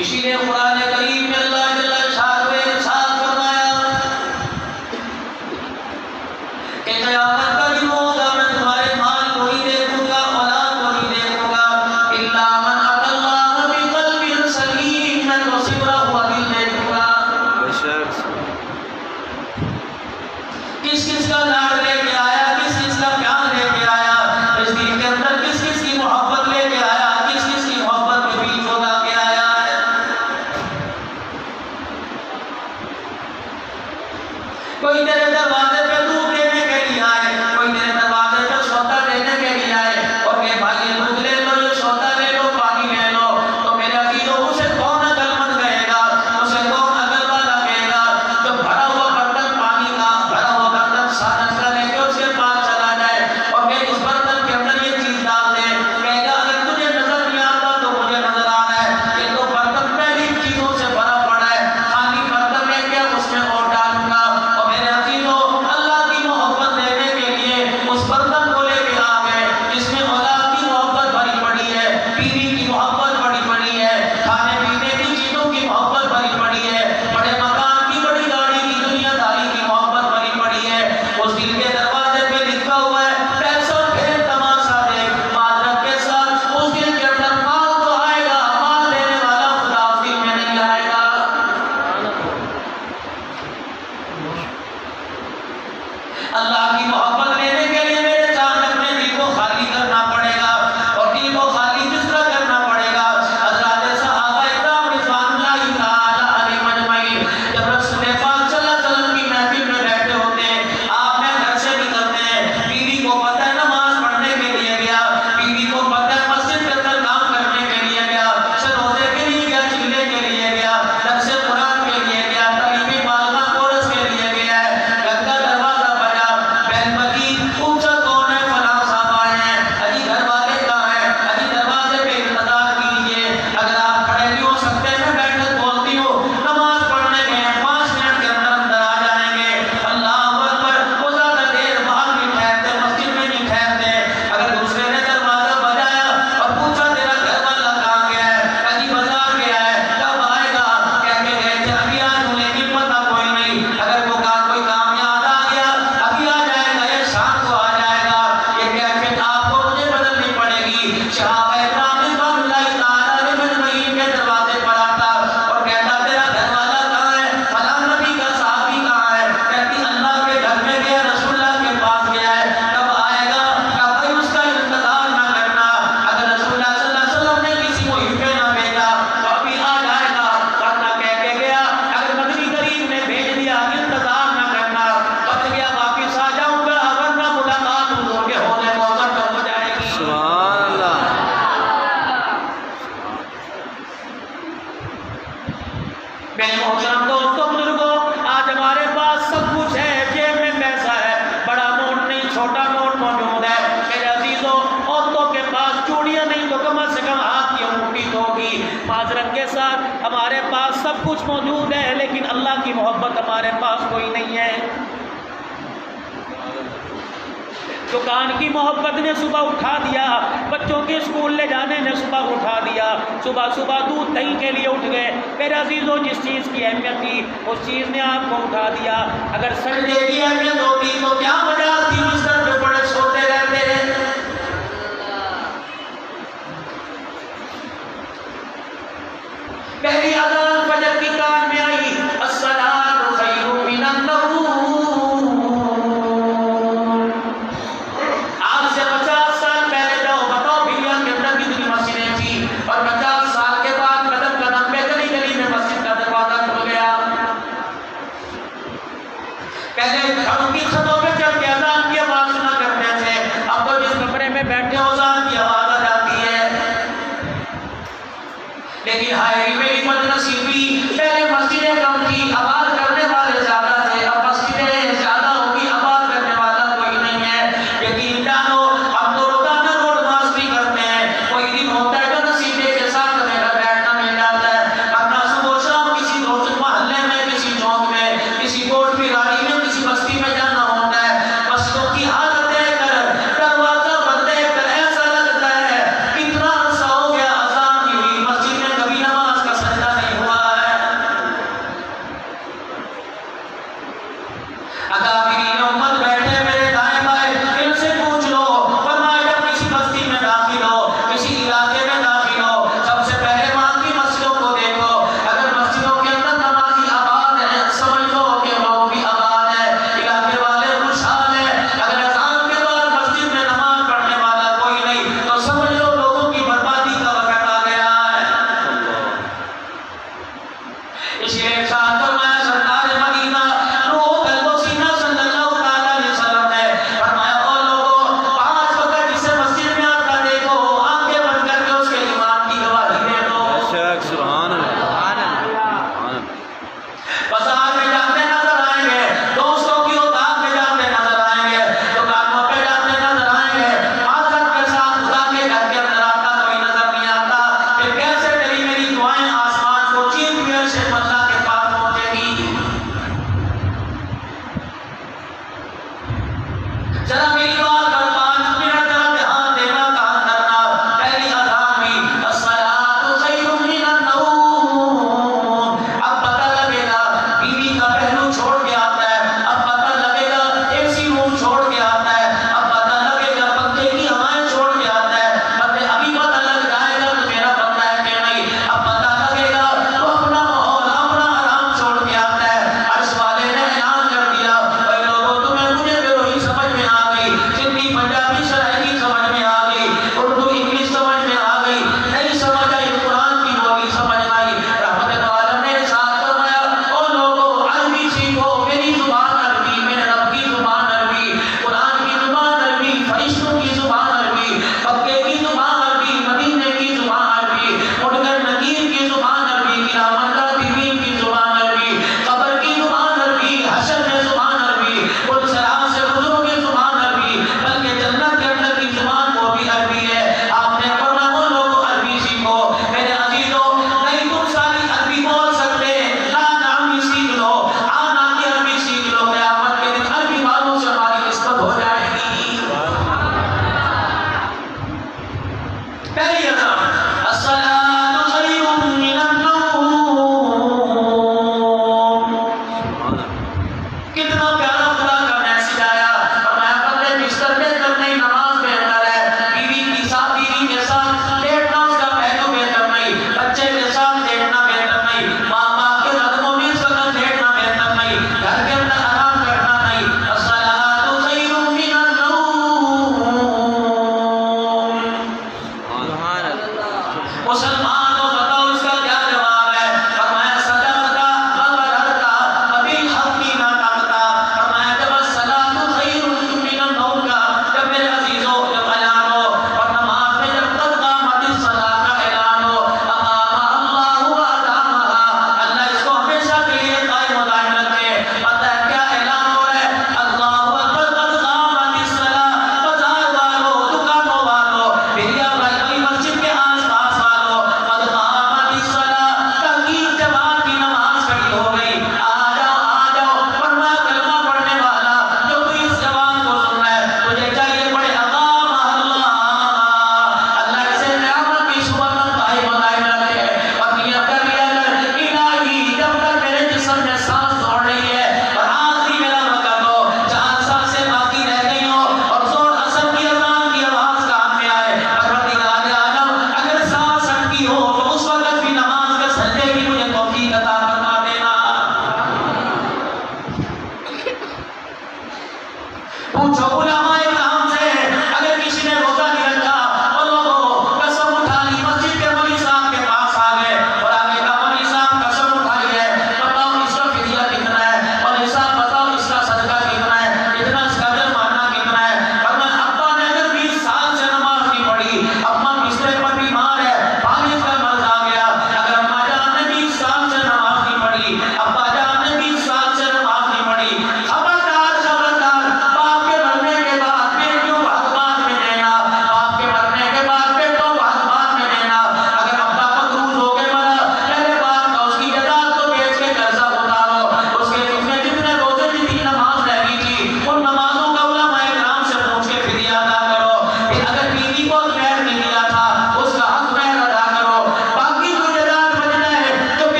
इसीलिए कुरान करीम में अल्लाह जल्ल शान ने इरशाद फरमाया कि क़यामत का दिन होगा, मैं तुम्हारे माल को ही देखूंगा, औलाद को ही देखूंगा, इल्ला मन अल्लाह बिक़ल्बिन सलीम, मैं तो सिर्फ हुआ दिल देखूंगा। किस किस का लाड लेके आया, किस किस का प्यार लेके आया, इस दिल के अंदर किस किस की मोहब्बत लेके आया, किस किस की मोहब्बत के बीच होगा के आया है। कोई तेरे दरवाजे पे दूध देने के लिए आए, कोई तेरे दरवाजे पे सौदा देने के लिए आए और के भाई ये दूध ले लो, ये सौदा ले लो, पानी ले लो, तो मेरे अकीदों उसे कौन अकलमंद कहेगा, उसे कौन अकल वाला कहेगा जो भरा हुआ बर्तन पानी का, भरा हुआ बर्तन सानस का लेके उसके पास चला जाए और मैं इस बर्तन के अंदर ये चीज डाल दे, कहेगा अगर तुझे नजर नहीं आता तो मुझे नजर आना है, ये तो बर्तन पहली चीजों से भरा पड़ा है, खाली बर्तन लेके उसमें और डालूंगा। और मेरे अजीजों, अल्लाह की मोहब्बत लेने के लिए उस बर्तन को लेके आ गए जिसमें औलाद की मोहब्बत भरी पड़ी है, बीवी की मोहब्बत भरी पड़ी है, खाने पीने की चीजों की मोहब्बत भरी पड़ी है, बड़े मकान की, बड़ी गाड़ी की, दुनियादारी की मोहब्बत भरी पड़ी है। उस दिल के दरवाजे पे लिखा हुआ है पैसा फेर तमाशा देख, माजरत के साथ उस दिल के अंदर माल तो आएगा, माल देने वाला खुदा उस दिल में नहीं आएगा। अल्लाह की मोहब्बत लेने के लिए मेरे चांद अपने दिल को खाली करना पड़ेगा और दिल को खाली किस तरह करना पड़ेगा। हज़रत सहाबा इकराम रिज़वानुल्लाहि तआला अलैहिम अजमईन जब रसूल पाक सल्लल्लाहु अलैहि वसल्लम की महफिल में बैठे होते हैं, आप मैं घर से निकलते हैं, बीवी को पता है नमाज पढ़ने के लिए गया, बीवी को पता है मस्जिद के अंदर काम करने के लिए गया, रोजे के लिए गया, चिल्ले के लिए गया, दर्स कुरान के लिए गया, तलीमी मालमा कोरस के लिए गया है, घर का दरवाजा बजा, बैल बजी, पूछा कौन है, फलां साहब आए हैं, अजी घर वाले कहाँ हैं, अजी दरवाजे पे इंतजार कीजिए, अगर आप खड़े नहीं हो सकते मैं बैठक बोलती हूँ, नमाज पढ़ने के 5 मिनट के अंदर अंदर आ जाएंगे। अल्लाह अकबर, वो ज्यादा देर बाहर नहीं ठहरते, मस्जिद में नहीं ठहरते। अगर दूसरे ने दरवाजा बजाया और पूछा तेरा घर वाला कहाँ गया है, अजी बाजार गया है, कब आएगा, कह के गए थे अभी आज हूँ लेकिन पता कोई नहीं, अगर वो कोई काम याद आ गया अभी आ जाएगा, ये शाम को आ जाएगा, ये कैफियत आपको मुझे बदलनी पड़ेगी। सहाबा इकराम रिज़वानुल्लाहि तआला अलैहिम अजमईन के दरवाजे पर आता और कहता तेरा घर वाला कहाँ है, फलां नबी का सहाबी कहाँ है, कहती अल्लाह के घर में गया, रसूलुल्लाह के पास गया है, कब आएगा, कब भाई उसका इंतजार ना करना, अगर रसूलुल्लाह सल्लल्लाहु अलैहि वसल्लम ने किसी को हिफे ना भेजा तो अभी आ जाएगा, वरना कह के गया अगर नबी करीम ने भेज दिया इंतजार ना करना, बच गया वापिस आ जाऊंगा, वरना मुलाकात हुजूर के होने को कम हो जाएगी। सुभान अल्लाह। मेरे मोहतरम दोस्तों, बुजुर्गों, आज हमारे पास सब कुछ है, जेब में पैसा है, बड़ा नोट नहीं छोटा नोट मौजूद है। मेरे अजीजों, औरतों के पास चूड़ियां नहीं तो कम से कम हाथ की अंगूठी तो होगी। माजरत के साथ हमारे पास सब कुछ मौजूद है, लेकिन अल्लाह की मोहब्बत हमारे पास कोई नहीं है। दुकान की मोहब्बत ने सुबह उठा दिया, बच्चों के स्कूल ले जाने ने सुबह उठा दिया, सुबह सुबह दूध दही के लिए उठ गए। मेरे अजीजों, जिस चीज़ की अहमियत थी उस चीज़ ने आपको उठा दिया। अगर संडे की अहमियत होती तो क्या वजह थी बिस्तर पे पड़े सोते रहते हैं। पहली अज़ान फजर की कान में आई, अस्सलातु खैरुम मिनन नौम। आज से 50 साल पहले जाओ, बताओ बिलिया के अंदर कितनी मस्जिदें थी, और 50 साल के बाद कदम कदम पे गली गली में मस्जिद का दरवाजा खुल गया। पहले घरों की छतों पे चढ़ के अज़ान की आवाज सुना करते थे, अब तो जिस कमरे में बैठे हो अज़ान की आवाज आ जाती है। लेकिन हाय मेरी बदनसीबी, पहले मस्जिदें कम थी, आवाज करने वाले ज्यादा थे, अब मस्जिदें ज्यादा होगी, आवाज करने वाला कोई नहीं है। यकीन जानो, हम तो रोजाना रोड मास्टरी करते हैं, कोई दिन होता है तो नसीबे के साथ मेरा बैठना मिल जाता है, अपना सुबह शाम किसी दोस्त मोहल्ले में, किसी चौक में, किसी कोट बिराड़ी में, किसी बस्ती में जाना होता है। मस्जिदों की हालत देखकर, दरवाजा बंद देखकर ऐसा लगता है कितना अरसा हो गया अज़ान की हुई, मस्जिद में कभी नमाज का सजदा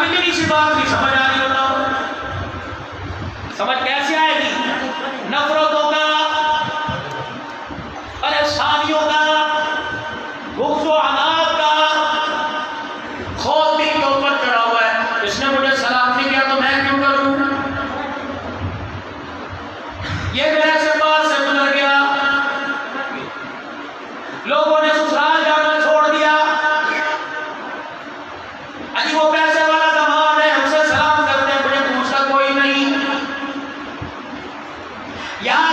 अभी मेरी सी बात नहीं समझ आ रही, बताओ समझ कैसे आएगी? नफरतों का, परेशानियों का, गुस्सो अनाज का खौफ दिल के ऊपर चढ़ा हुआ है। इसने मुझे सलाम नहीं किया तो मैं क्यों करूं? ये मेरे से पास से गुजर गया, लोगों ने ससुराल जाना छोड़ दिया, अजी वो पैसे वाला दामाद है, उसे सलाम करते हैं, मुझे पूछता कोई नहीं। यहाँ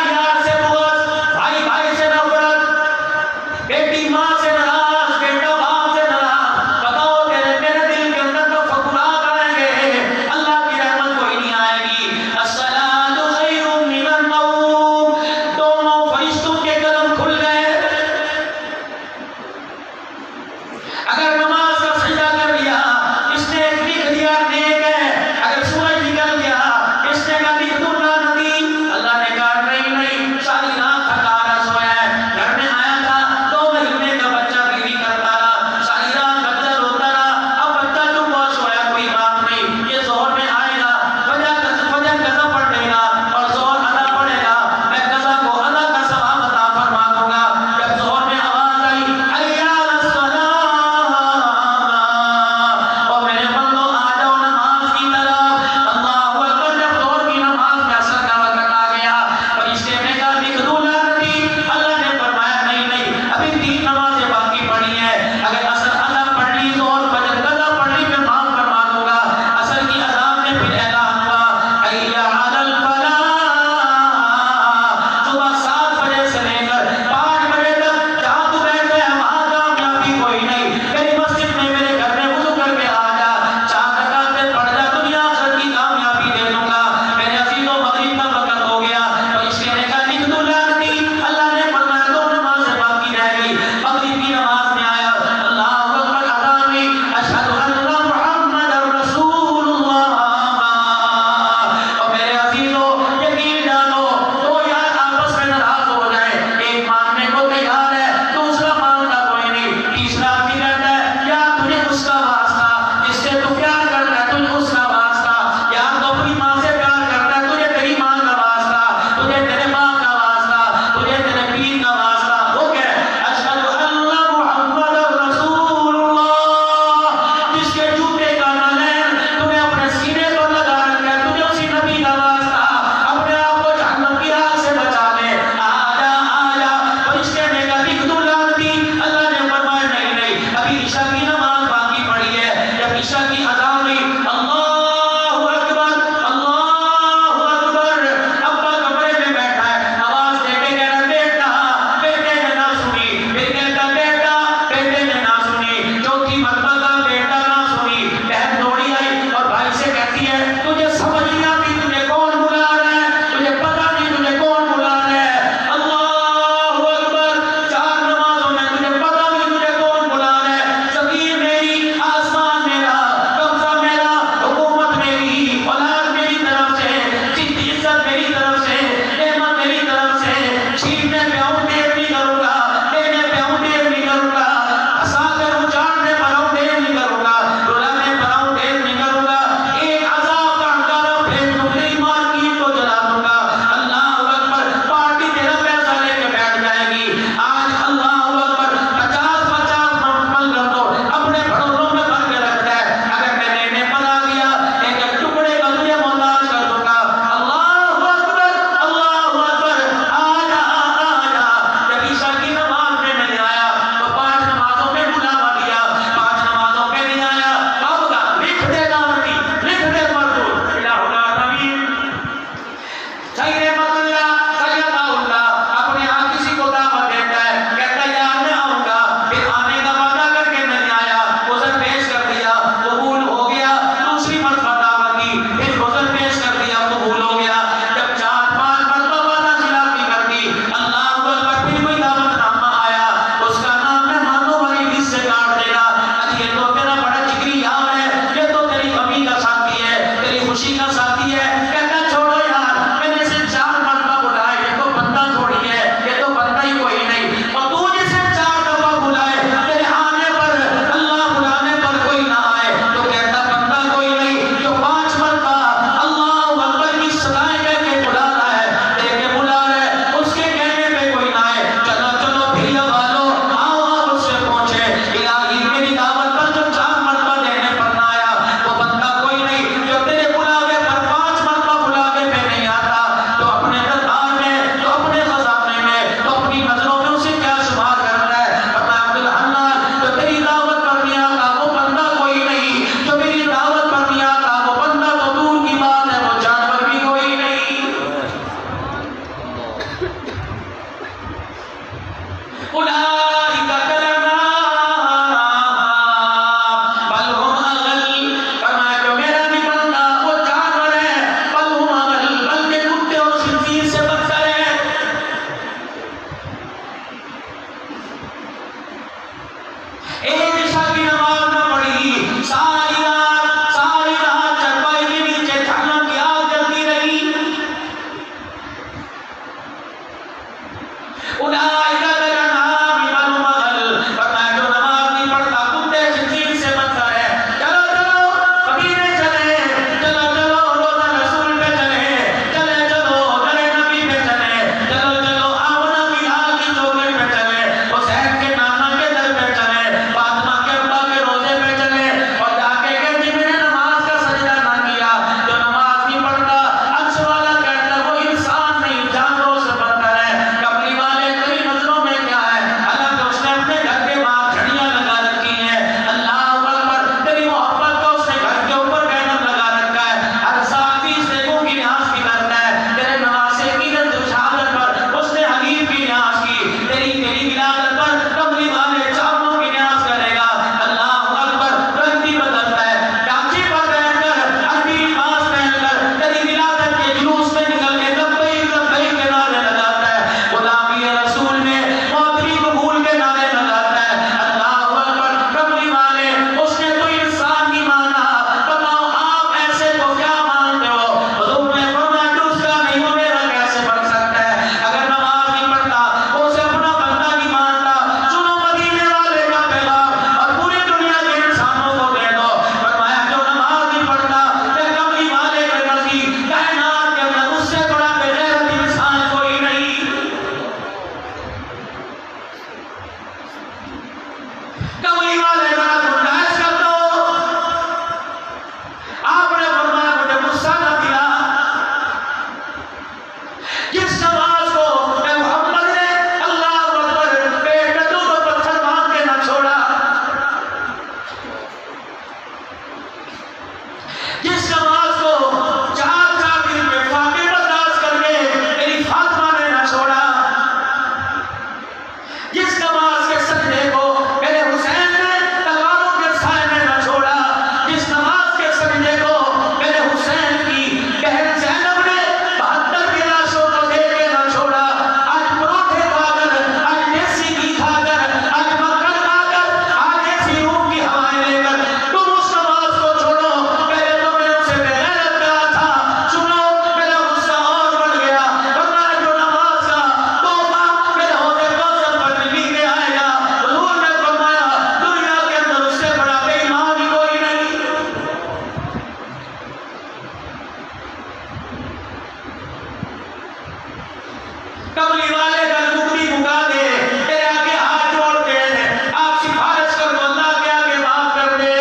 कमली वाले गलगुगली मुका दे, तेरे आगे हाथ जोड़ते हैं, आप सिफारिश कर दो अल्लाह के आगे माफ कर दे।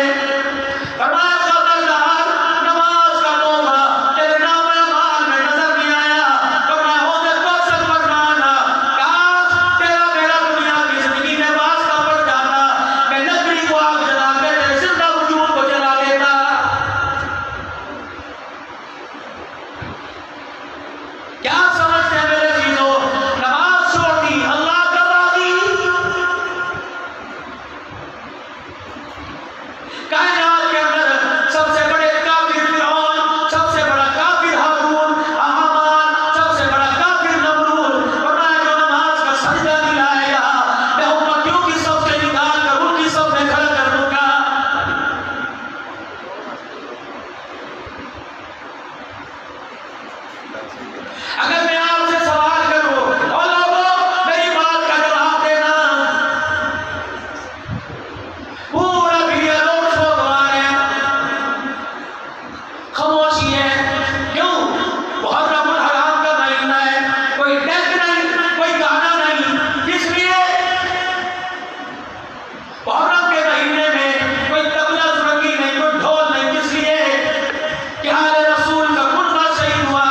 फरमाया खबरदार, नमाज का तोहफा तेरे नाम अमाल में नजर नहीं आया। फरमाया होदे कौसर फरमाना, काश तेरा मेरा दुनिया की जिंदगी में वास्ता पड़ जाता, मैं लकड़ी को आग जला के तेरे जिंदा वजूद को जला देता। क्या समझते हैं मेरे चीजों, नमाज छोड़ दी अल्लाह का राजी। कायनात के अंदर सबसे बड़े काफिर फिरौन, सबसे बड़ा काफिर हारून, हामान, सबसे बड़ा काफिर नमरूद, फरमाया जो नमाज का सजदा दिलाएगा मैं उम्मतियों की सब से निकाल कर उनकी सब में खड़ा कर दूंगा। अगर मैं आपसे सवाल करूं और लोगों मेरी बात का जवाब देना, पूरा मीडिया लोग सो गवा रहे हैं, खामोशी है, क्यों? मुहर्रमुल हराम का महीना है, कोई डेक नहीं, कोई गाना नहीं, इसलिए मुहर्रम के महीने में कोई तबला सुरंगी नहीं, कोई ढोल नहीं, इसलिए कि आले रसूल का कुर्बा शहीद हुआ।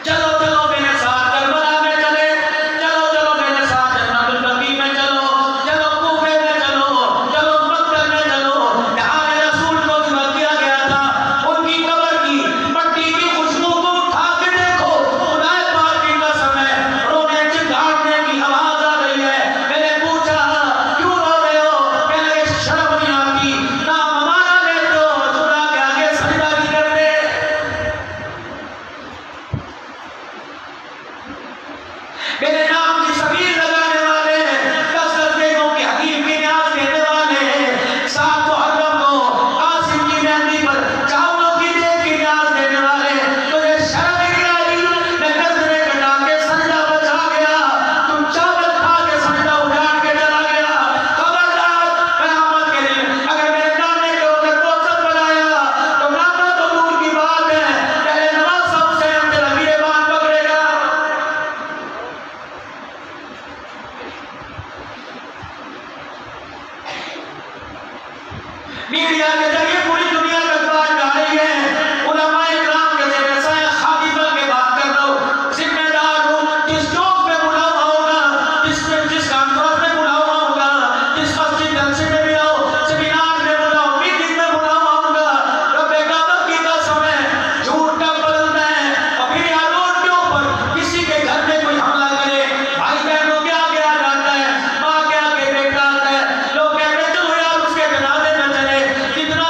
चलो चलो मेरे साथ करबला में चले, चलो चलो मेरे साथ जन्नतुल बकी में चलो, चलो कूफे में चलो, चलो मक्का में चलो, जहाँ रसूल को ज़िबा किया गया था, उनकी कब्र की मट्टी की खुशबू को उठा के देखो, खुदाए पाक की कसम है, रोने चिल्लाने की आवाज आ रही है। मैंने पूछा क्यों रो रहे हो? कहने लगे शर्म नहीं आती, नाम हमारा लेते हो, खुदा के आगे सजदा नहीं करते। मेरे नाम की सबील लगाने वाले, कसरत बेगों के हकीम की न्याज देने वाले, सात मुहर्रम को कासिम की मेहंदी पर चावलों की देग की न्याज देने वाले, तुझे शर्म नहीं आई? मैं गर्दने कटा के सजदा बचा गया, तुम चावल खा के सजदा उजाड़ के चला गया। खबरदार, क़यामत के दिन अगर मेरे नाने के ऊपर कोसत बनाया तो नाना तो दूर की बात है, पहले नवाज साहब से तेरा गिरेबान पकड़ेगा। मीडिया के जरिए पूरी दुनिया तक बात जा रही है, उलमाए इकराम के जरिए साया खादी बन के बात कर रहा हूँ, जिम्मेदार हूँ, जिस चौक पे बुला हुआ होगा, जिस कॉन्फ्रेंस में बुला हुआ होगा, जिस मस्जिद जलसे में भी आओ, सेमिनार में बुलाओ, मीटिंग में बुला हुआ होगा, रब्बे काबा की कसम है, झूठ का बदलना है। और फिर यहाँ रोड के ऊपर किसी के घर में कोई हमला करे, भाई बहनों के आगे आ जाता है, माँ के आगे बेटा आता है, लोग कहते हैं चलो यार उसके जनाजे में चले, कितना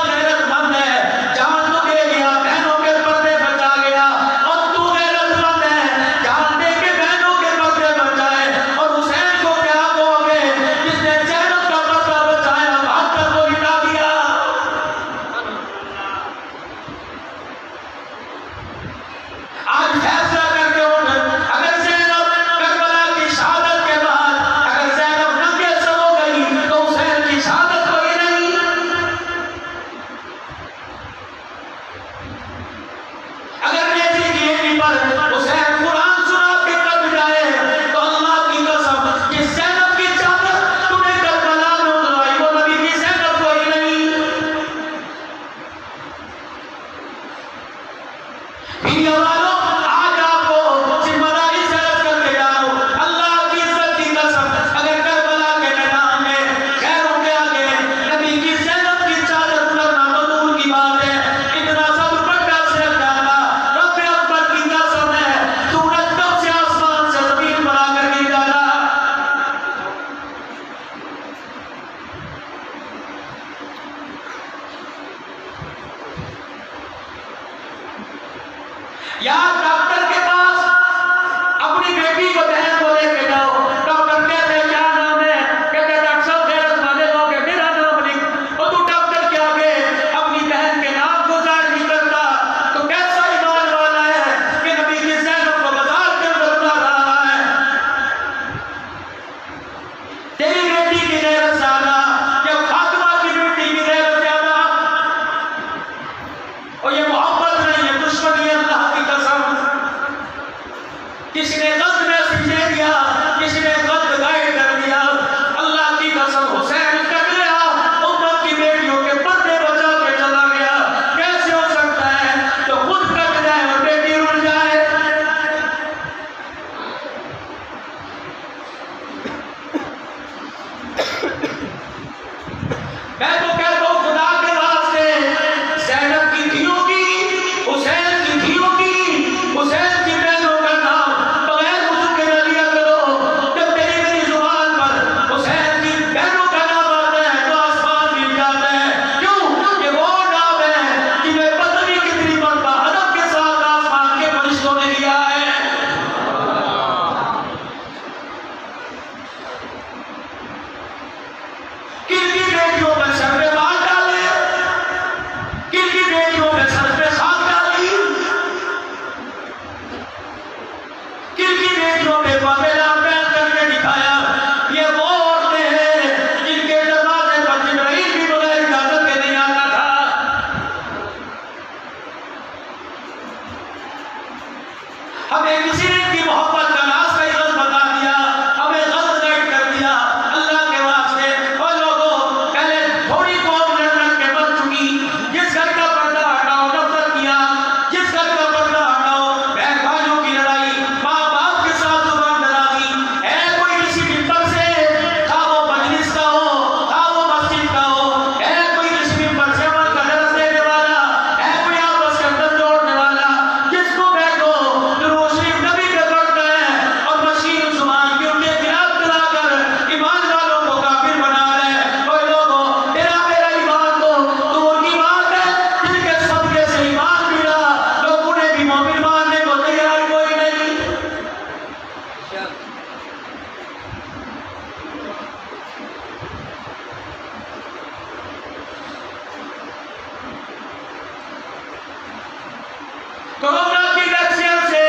कोरोना की वैक्सीन से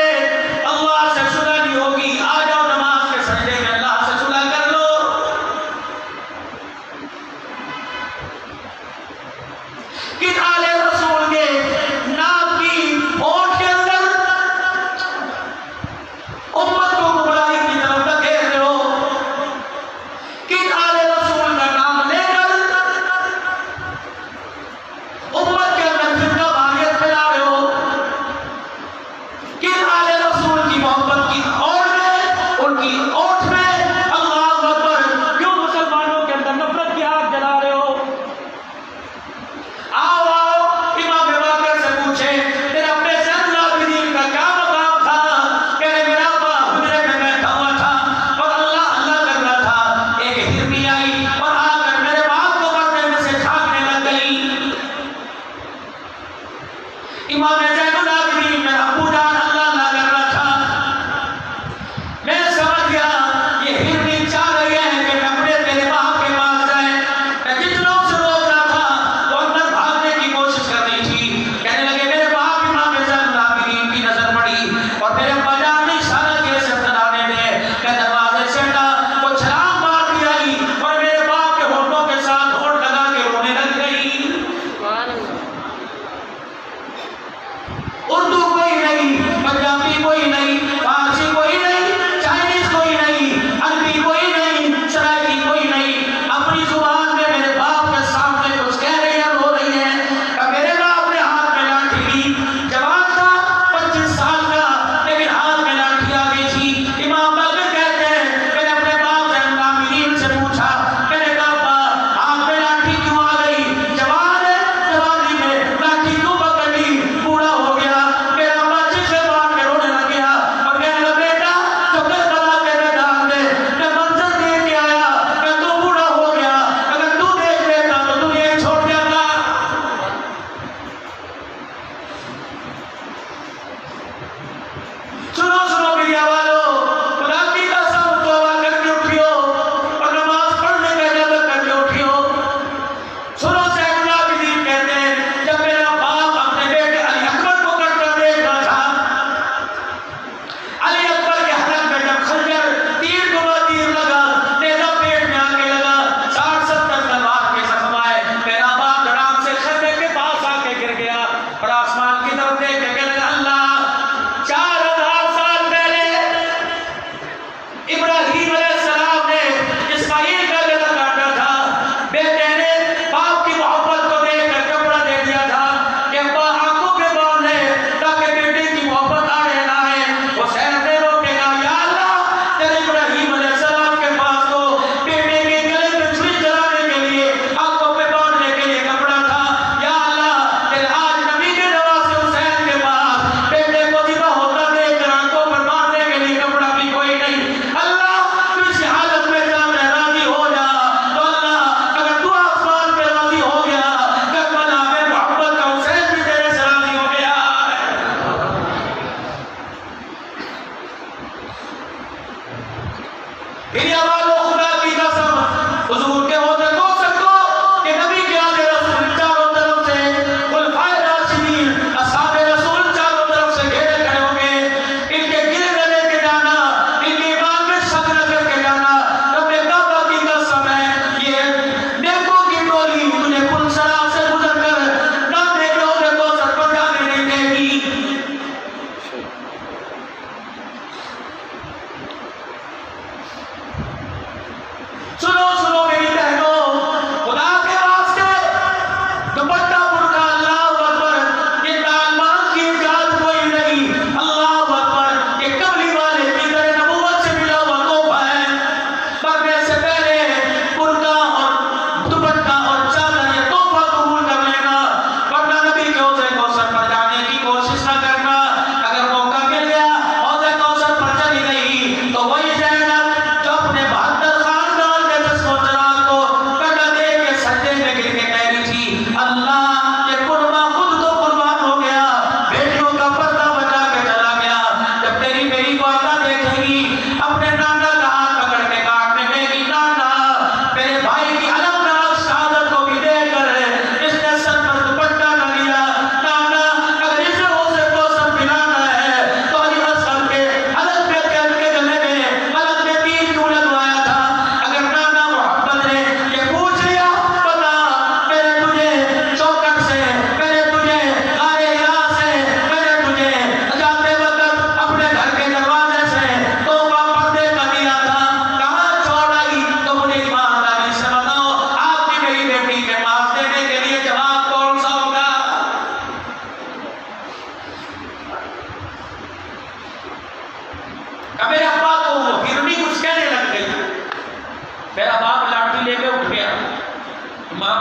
अल्लाह से सुलह नहीं होगी। आ जाओ नमाज के सजदे में अल्लाह से सुलह कर लो। किन आले रसूल के नाम की होठ के अंदर उम्मत को गुमराही की तरफ धकेल रहे हो। किन आले रसूल का नाम लेकर उम्मत के अंदर फितना वाहियत फैला रहे हो। किन आले रसूल की मोहब्बत की ओर में, उनकी ओठ में अल्लाह अकबर क्यों मुसलमानों के अंदर नफरत की आग जला रहे हो। आओ आओ इमाम बाकर से पूछे तेरे अपने ज़ैनुल आबिदीन का क्या मकाम था। कहने मेरा अब्बा हुजरे में बैठा हुआ था और अल्लाह अल्लाह कर रहा था। एक हिरनी आई और आकर मेरे बाप को मरने में से झांकने लग गई। इमाम ज़ैनुल आबिदीन मेरा अब्बू जान अल्लाह अल्लाह कर रहा था। मैं समझ गया ये हिरनी चाह रही है कि मैं अपने मेरे बाप के पास जाए। मैं जितनों से रोक रहा था वो अंदर भागने की कोशिश कर रही थी। कहने लगे मेरे बाप इमाम ज़ैनुल आबिदीन की नजर पड़ी और मेरे अब्बा जान ने इशारा किया से बनाने में मैं दरवाजे से हटा वो छलांग मार दी आई और मेरे बाप के होठों के साथ होठ लगा के रोने लग गई। उर्दू कोई नहीं, पंजाबी कोई नहीं, फारसी कोई नहीं, चाइनीज कोई नहीं, अरबी कोई नहीं, सराइकी कोई नहीं। अपनी जुबान में मेरे बाप के सामने कुछ कह रही है, रो रही है। अब मेरे बाप ने हाथ में लाठी ली। जवान था 25 साल का, लेकिन हाथ में लाठी आ गई थी। इमाम बाकर कहते हैं मैंने अपने बाप ज़ैनुल आबिदीन से पूछा, मैंने कहा अब्बा हाथ में लाठी क्यों आ गई। जवान है, जवानी में लाठी क्यों पकड़ ली। बूढ़ा हो गया। मेरा अब्बा चीखे मार के रोने लग गया और कहने लगा बेटा तो करबला के मैदान में मैं मंजर देख के आया। मैं तो बूढ़ा हो गया, अगर तू देख लेता तो तू ये छोड़ जाता। सुनो सुनो मीडिया वालों, खुदा की कसम तौबा करके उठियो और नमाज पढ़ने का इरादा करके उठियो। सुनो ज़ैनुल आबिदीन कहते हैं जब मेरा बाप अपने बेटे अली अकबर को करता देख रहा था, अली अकबर के हलक में जब खंजर तीर गुना तीर लगा, नेज़ा पेट में आके लगा, 60-70 तलवार के जख्म आए। मेरा बाप धड़ाम से खंजर के पास आके गिर गया और आसमान की तरफ देख के कहने लगा अल्लाह 4000 साल पहले इब्राहीम अलैहिस्सलाम ने इस्माईल का गला काटा था। बेटे ने बाप की मोहब्बत को देखकर कपड़ा दे दिया था कि अब्बा आंखों पे बांध ले ताकि बेटे की मोहब्बत आड़े ना आए। हुसैन ने रोकेगा या अल्लाह तेरे इब्राहीम अलैहिस्सलाम के पास तो बेटे के गले में छुरी चलाने के लिए आंखों पे बांधने के लिए कपड़ा था। या अल्लाह तेरे आज नबी के नवासे हुसैन के पास बेटे को ज़िबा होता देखकर आंखों पर बांधने के लिए कपड़ा भी कोई नहीं। अल्लाह तू इस हालत में जब राजी हो जा तो अल्लाह अगर तू आसमान पे राजी हो गया करबला में मोहब्बत का हुसैन भी तेरे से राजी हो गया। मीडिया वालों खुदा की कसम हुजूर के होते को सबको कि नबी के आगे रसूल चारों तरफ से खुलफाए राशिदीन असहाबे रसूल चारों तरफ से घेरे खड़े होंगे। इनके गिरने लेके जाना, इनके ईमान में शक न करके जाना। रब्बे काबा की कसम है ये नेकों की टोली तुझे पुलसरा से गुजर कर नाने के होते को सर पर जाने नहीं देगी। सुनो सुनो मेरी बहनों, खुदा के वास्ते दुपट्टा बुर्का अल्लाह अकबर ये तालमान की इजाजत कोई नहीं। अल्लाह अकबर ये कमली वाले की तरह नबूवत से मिला हुआ तोहफा है। मरने से पहले बुर्का और दुपट्टा और चादर ये तोहफा कबूल कर लेना, वरना नबी के हौज़े कौसर पर जाने की कोशिश न करना। अगर मौका मिल गया हौज़े कौसर पर चली गई तो वही ज़ैनब जो अपने 72 खानदान के जिस्मो चराग को कटा दे के सजदे में गिर के कह रही थी अल्लाह ये कुर्बा खुद तो कुर्बान हो गया, बेटियों का पर्दा बचा के चला गया। जब तेरी बेटी को अल्लाह देखेगी अपने नाना का हाथ पकड़ के काटने देगी। नाना मेरे भाई की अलग शहादत को भी देखकर इसने सर पर दुपट्टा न लिया। नाना अगर इसे हौज़े कौसर पिला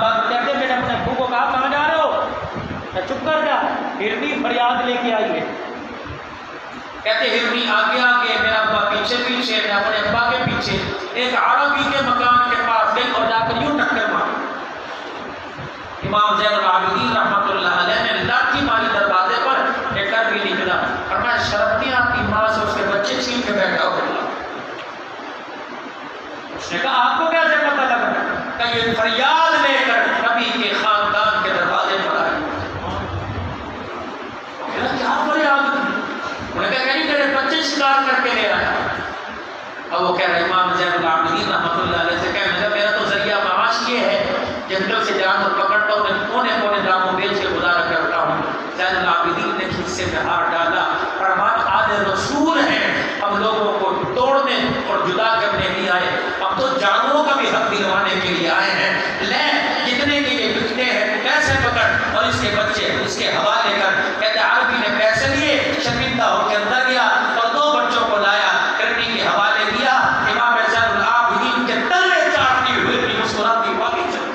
बाप कहते मैंने अपने अब्बू को कहा कहाँ जा रहे हो, मैं चुप कर जा। हिरनी फरियाद लेके आई है। कहते हिरनी आगे आगे, मेरा अब्बा पीछे पीछे, मैं अपने अब्बा के पीछे एक अरबी के मकान के पास गई और जाकर यूं टक्कर मारी। इमाम ज़ैनुल आबिदीन रहमतुल्लाह अलैह ने लाठी मारी दरवाजे पर, लेकर भी निकला और मैं शर्म नहीं आती माँ से उसके बच्चे छीन के बैठा हुआ। उसने कहा आपको कैसे पता लगा? कि ये फरियाद लेकर नबी के खानदान के दरवाजे पर आई। क्या फरियाद? उन्होंने कहा नहीं तेरे बच्चे शिकार करके ले आया। अब वो कह रहे इमाम ज़ैनुल आबिदीन रहमतुल्लाह अलैह से कहने लगा मेरा तो जरिया माश ये है, जंगल से जानवर पकड़ता हूँ, कोने कोने दामों बेच के गुजारा करता हूँ। ज़ैनुल आबिदीन ने खिस्से में हाथ डाला, फरमान आदे रसूल हैं, हम लोगों को तोड़ने और जुदा करने नहीं आए, हम तो जानवरों का भी हक दिलवाने के लिए आए हैं। ले जितने के लिए बिकते हैं पैसे पकड़ और इसके बच्चे उसके हवाले कर। कहते आरबी ने पैसे लिए, शर्मिंदा होकर अंदर गया और 2 बच्चों को लाया, करनी के हवाले दिया। इमाम ज़ैनुल आबिदीन के तले चाटती हुई मुस्कुराती बाकी चली।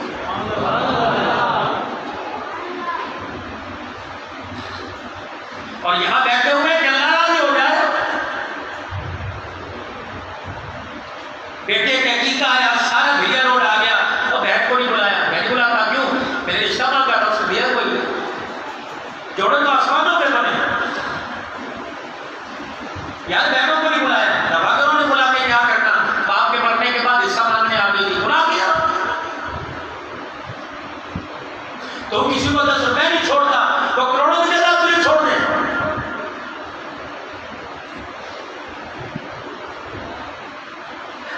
और यहां बैठे हुए नाराज हो जाए, बेटे के हकीका आया, सारा भैया रोड आ गया तो बहन को नहीं बुलाया। मैंने बुलाया क्यों? मेरे रिश्ता मांगा था उससे, भैया कोई जोड़े तो आसमानों पे बने यार, बहनों को नहीं बुलाया, दवागरों ने बुला के क्या करना? बाप के मरने के बाद हिस्सा मांगने आ गई, बुला दिया। तो किसी को 10 रुपए नहीं छोड़ता तो करोड़ों की जगह तुझे छोड़ दे।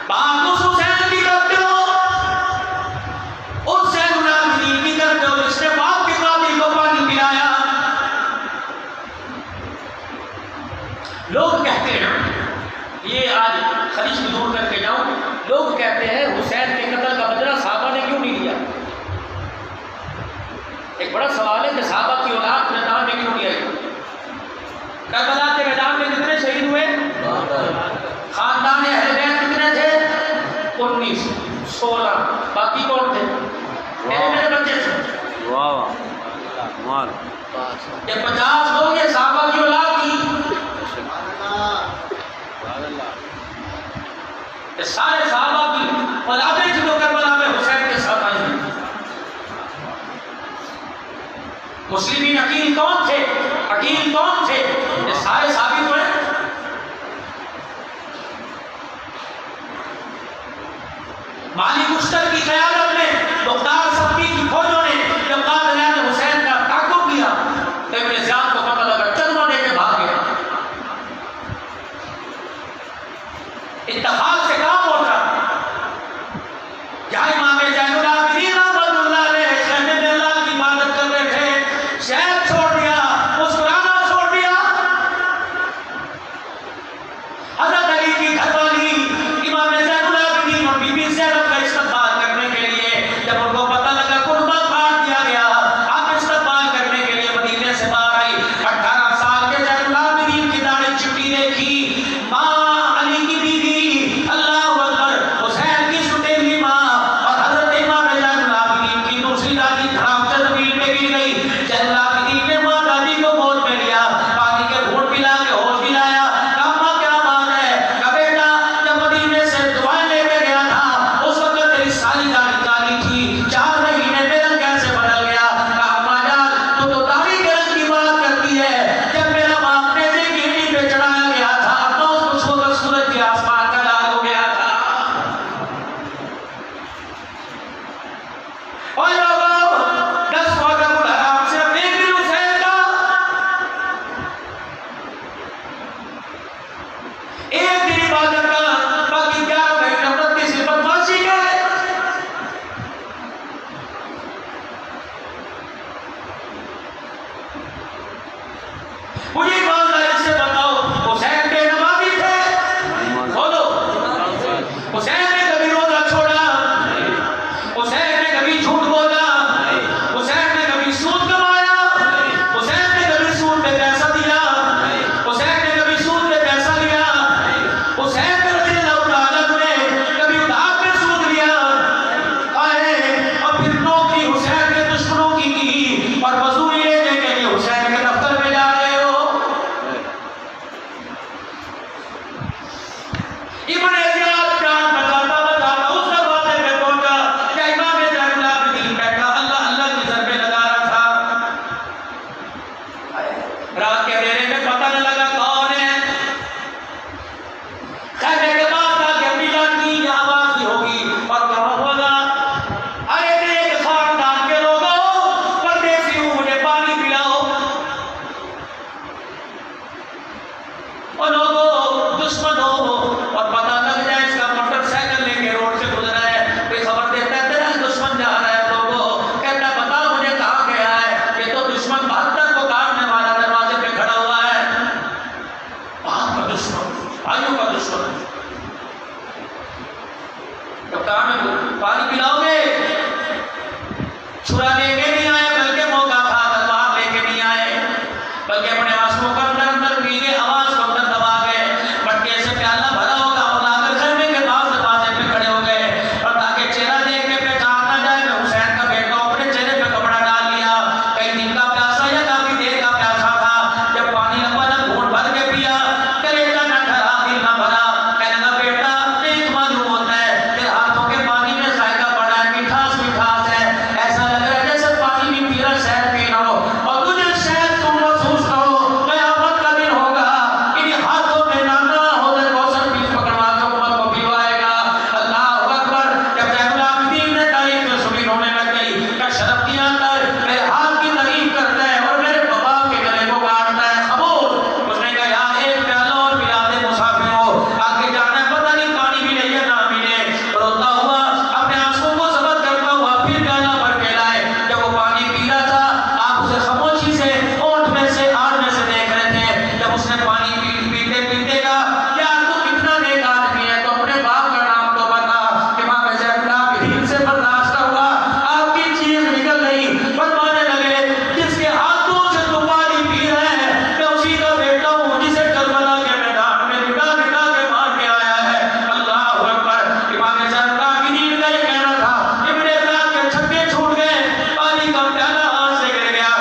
बात उस हुसैन की करते हो, उस ज़ैनुल आबिदीन की करते हो जिसने बाप के कातिल को पानी पिलाया। लोग कहते हैं, ये आज खलीज में दूर करके जाऊं, लोग कहते हैं हुसैन के कत्ल का बदला साहबा ने क्यों नहीं लिया? एक बड़ा सवाल है कि साहबा की औलाद मैदान में क्यों नहीं आई? करबला के मैदान में कितने शहीद हुए? खानदान अहले बैत कितने थे? 19, 16, बाकी कौन थे? मेरे बच्चे थे। वाह वाह, ये 50 लोग ये साहबा की औलाद की, सारे साहबा की औलादें जो करबला में हुसैन के साथ आई। मुस्लिमीन अकील कौन थे? अकील कौन थे? ये सारे साबित हुए। माली मुश्तर की क़यादत में मुख्तार सब्ती की फौजों ने जब कातिलान हुसैन का ताक़ुब किया तो इब्न ज़ियाद को पता लगा, चलमा देके भाग गया। इत्तेफाक से काम होता, क्या इमाम ज़ैनुल आबिदीन रहमतुल्लाह अलैह शहद अल्लाह की इबादत कर रहे थे, शहद छोड़ दिया, मुस्कुराना छोड़ दिया। हज़रत अली की घरवाली इमाम ज़ैनुल आबिदीन और बीबी ज़ैनब का इस्तक़बाल करने के लिए जब उनको पता लगा कुर्बा काट दिया गया, आप इस्तक़बाल करने के लिए मदीने से बाहर आई। 18 साल के ज़ैनुल आबिदीन की दाढ़ी चिट्टी देखी, माँ अली की बीवी, अल्लाहु अकबर, हुसैन की सुतेली माँ और हज़रत इमाम ज़ैनुल आबिदीन की दूसरी दादी धड़ाम से ज़मीन पे गिर गई। ज़ैनुल आबिदीन ने माँ दादी को गोद में लिया, पानी के घूंट पिला के होश दिलाया। कहा माँ क्या बात है? कहा बेटा जब मदीने से दुआएं लेके गया था उस वक्त तेरी सारी दाढ़ी काली थी, 4 महीने में रंग कैसे बदल गया? कहा अम्मा जान तू तो दाढ़ी के रंग की बात करती है, जब मेरा बाप नेज़े की ईंट पे चढ़ाया गया था तो उसको सूरज के आसमान का लाल हो गया था। और लोगों 10 मुहर्रम हराम से एक दिन हुसैन का, एक दिन इबादत का, बाकी 11 महीने 29 बदमाशी के। मुझे ईमानदारी से बताओ हुसैन के नमाज़ी थे? बोलो, हुसैन ने कभी रोजा छोड़ा? हुसैन ने कभी झूठ बोला? हुसैन ने कभी सूद कमाया? हुसैन ने कभी सूद पे पैसा दिया? हुसैन ने कभी सूद पे पैसा लिया? हुसैन रज़ियल्लाहु ताला अन्हु ने कभी उधार पे सूद लिया? आए और फिर नौकरी छुरा लेके नहीं आए, बल्कि मौका था तलवार लेके नहीं आए, बल्कि अपने आंसुओं को अंदर अंदर पी गए, आवाज को अंदर दबा गए, मटके से प्याला भरा होगा और लाकर खैमे के पास दरवाजे पे खड़े हो गए और ताकि चेहरा देख के पहचान ना जाए मैं हुसैन का बेटा हूं, अपने चेहरे पे कपड़ा डाल लिया। कई दिन का प्यासा या काफी देर का प्यासा था, जब पानी लगा ना घूंट भर के पिया, कलेजा न ठहरा दिल न भरा। कहने लगा बेटा नहीं मालूम होता है तेरे हाथों के पानी में जायका पड़ा है, मिठास मिठास है, ऐसा लग रहा है जैसे पानी भी पी रहा शहद पी रहा हो और तुझे शहद तुम महसूस करो कयामत का दिन होगा, इन्हीं हाथों में नाना होकर कौसर बीज पकड़वा के उम्मत को पिलवाएगा। अल्लाह अकबर। जब ज़ैनुल आबिदीन ने तारीफ में सुबह रोने लग गई, का शर्फ दिया कर मेरे हाथ की तारीफ करता है और मेरे बाबा के गले को काटता है, खमोश। उसने कहा यार एक प्याला और पिला दे मुसाफिरों, आगे जाना है पता नहीं पानी मिले या ना मिले। रोता हुआ अपने आंसुओं को ज़ब्त करता हुआ फिर प्याला भर के लाए। जब वो पानी पी रहा था आप उसे खामोशी से ओंठ में से आड़ में से देख रहे थे। जब उसने पानी पीते पीते कहा यार तू कितना नेक आदमी है, तो अपने बाप का नाम तो बता। इमाम ज़ैनुल आबिदीन से बर्दाश्त न हुआ, आपकी चीज निकल गई, फरमाने लगे जिसके हाथों से तू पानी पी रहा है मैं उसी का बेटा हूँ जिसे करबला के मैदान में निका निका के मार के आया है। अल्लाह अकबर। इमाम ज़ैनुल आबिदीन का ये कहना था, इब्ने ज़ियाद के छक्के छूट गए, पानी का प्याला हाथ से गिर गया।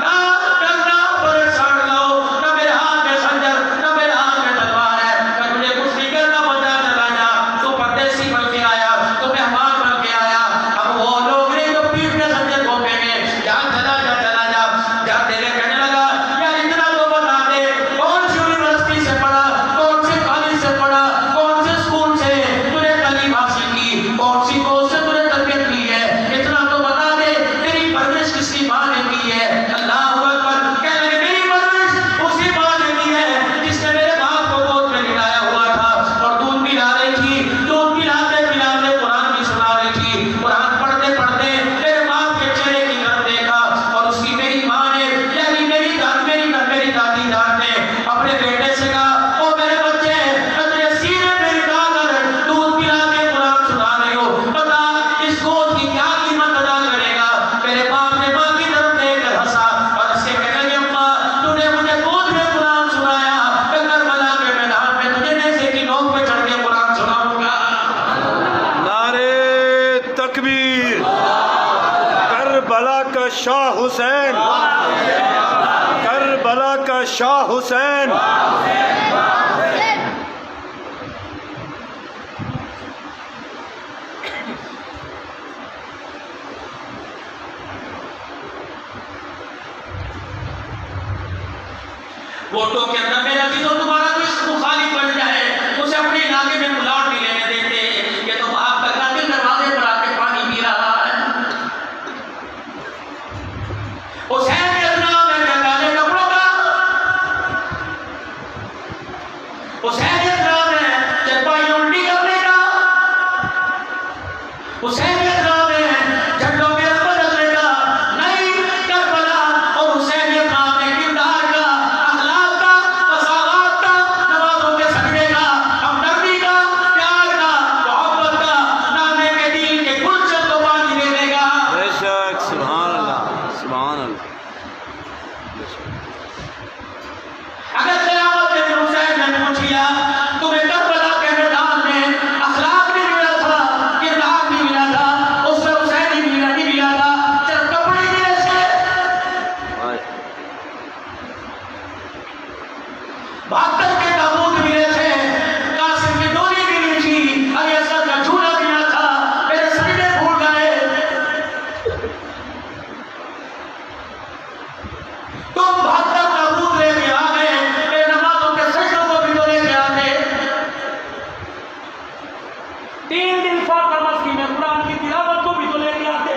ना डरना परेशान लो, ना मेरे हाथ में खंजर ना मेरे हाथ में तलवार है, मैं तुझे कुछ नहीं करना, बचा चला जा। तू परदेसी बन के आया, तू मेहमान बन के आया। अब वो लोग नहीं जो पीठ में खंजर घोंपेंगे, जा चला जा चला जा। जा तेरे कहने लगा यार इतना तो बता दे कौन सी यूनिवर्सिटी से पढ़ा, कौन से कॉलेज से पढ़ा, कौन से स्कूल से तूने तालीम हासिल की, कौन सी कोर्स से तूने तरबियत की है, इतना तो बता दे। तेरी परवरिश किसकी माँ ने की है? अल्लाह अकबर। कहने लगे मेरी परवरिश उसी माँ ने की है जिसने मेरे बाप को गोद में लिटाया हुआ था और दूध पिला रही थी, दूध पिलाते पिलाते कुरान भी सुना रही थी। कुरान पढ़ते पढ़ते मेरे बाप के चेहरे की तरफ देखा और उसकी मेरी माँ ने यानी मेरी दादी जान ने अपने बेटे से कहा ओ मेरे बच्चे मैं तुझे सीने पे लिटा कर दूध पिला के कुरान सुना रही हो, बता इस गोद की क्या कीमत अदा करेगा? मेरे बाप ने माँ की तरफ देखकर हंसा और इसके कहने लगे अम्मा तूने मुझे गोद में कुरान सुनाया, मैं करबला के मैदान में तुझे नेज़े की नोक पे चढ़ के कुरान सुनाऊंगा। नारे तकबीर। करबला का शाह हुसैन, करबला का शाह हुसैन। वोटों के अंदर मेरा भी तो तुम्हारा कोई मुखालिफ बन जाए उसे अपने इलाके में मुलाट नहीं लेने देते। ये तो आप बता के दरवाजे पर आके पानी पी रहा है। हुसैन के नाम है क्या काले कपड़ों का? हुसैन के नाम है चरपाई उल्टी करने का? हुसैन के नाम है झंडों में रंग बदलने का? नहीं, करबला और हुसैन के नाम है किरदार का, अखलाक का, मसावत का, नमाजों के सजदे का, हमदर्दी का, प्यार का, मोहब्बत का, नाने के दिल के गुलशन को पानी देने का। बेशक। सुभान अल्लाह, सुभान अल्लाह। अगर क़यामत के दिन हुसैन ने पूछ लिया तुम्हें करबला के मैदान में अखलाक नहीं मिला था, किरदार नहीं मिला था, उसमें हुसैन ही नहीं मिला था, सिर्फ कपड़े मिले थे, बहत्तर के ताबूत मिले थे, कासिम की डोली मिली थी, अली असगर का झूला मिला था, मेरे सजदे भूल गए। तुम 72 ताबूत लेके आ गए, मेरे नमाजों के सजदों को भी तो लेके आते। 3 दिन फातिहा मस्जिद में कुरान की तिलावत को भी तो लेके आते।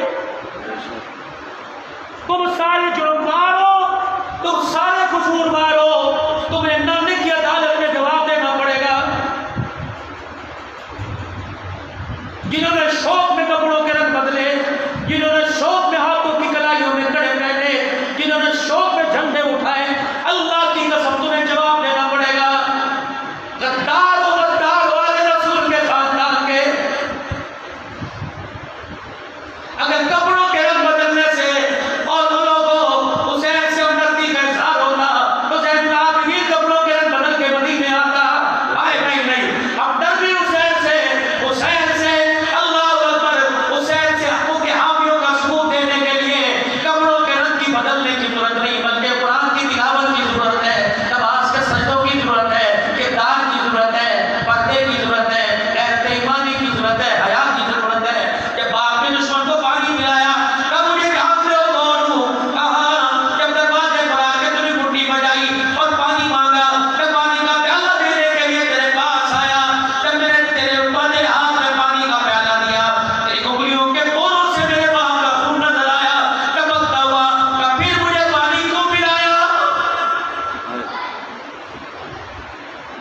तुम सारे जुर्मगार हो, तुम सारे कसूरवार हो,